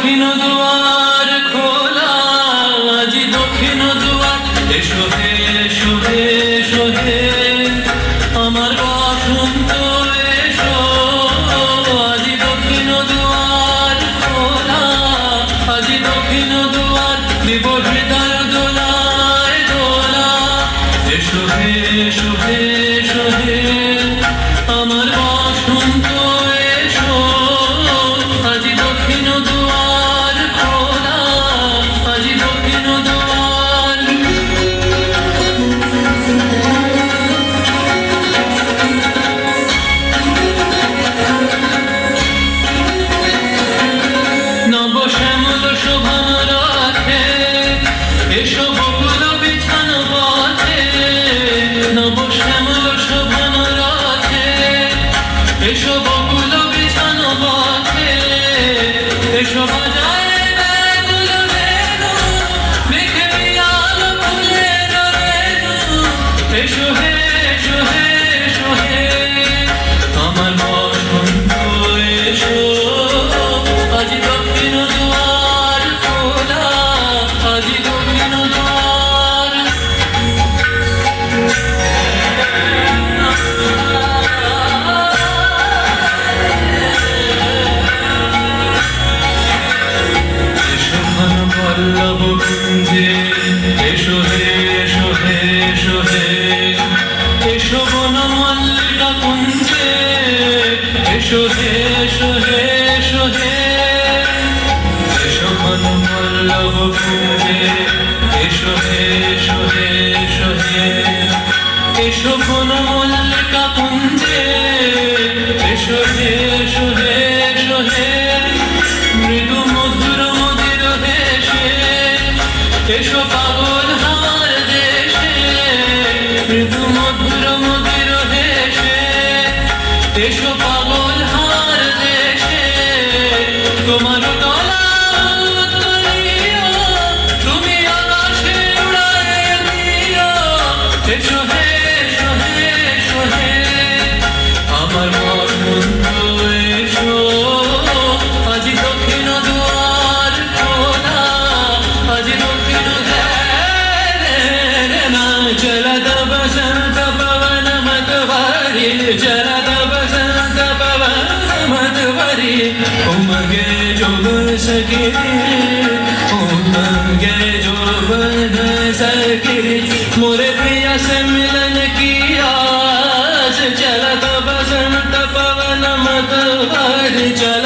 দক্ষিণ দুয়ার খোলা, আজি দক্ষিণ দুয়ার, এসো হে এসো হে এসো হে আমার বসন্ত এসো। আজি দক্ষিণ দুয়ার খোলা, আজি দক্ষিণ দুয়ার, দিব হৃদয় দোলায় দোলা। এসো হে এসো হে এসো হে আমার বসন্ত এসো। আজি দক্ষিণ দুয়ার খোলা, আজি দক্ষিণ দুয়ার। নব শ্যামল শোভন রাখে, এসো বকুল বিছানো পথে। নব শ্যামল শোভন রাখে, এসো বকুল বিছানো পথে। এসো বাজায় বেদুল বেনু, মেঘে পিয়াল ফুলের রেণু। এসো হে এসো হে এসো হে আমার বসন্ত এসো। আজি দক্ষিণ দুয়ার খোলা, আজি দক্ষিণ দুয়ার। এসো ঘন পল্লব কুঞ্জে, এসো হে এসো হে এসো হে এসো বন মল্লিকা কুঞ্জে। এসো হে এসো হে এসো হে এসো ঘন পল্লব কুঞ্জে। এসো হে এসো হে এসো হে এসো ঘন মল্লিকা কুঞ্জে। এসো হে এসো হে এসো হে মৃদু মধুর মদির দেশে। এসো পাগল হাওয়ার দেশে, মৃদু মধুর মদির দেশে। এসো পাগল হাওয়ার দেশে, তোমার গলা তুলিও, তুমি আকাশে উড়াইয়া দিও। এসো হে এসো হে এসো হে আমার বসন্ত এসো। আজি দক্ষিণ দুয়ার খোলা, আজি দক্ষিণ না চলদ বসন্ত পवन मतवारी। चलद बसंत पवन मतवारी, उमगे जोबन सगिरी, उमगे जोबन सगिरी। मोरे प्रिया से मिलन की आस, चलद बसंत पवन मतवारी। चल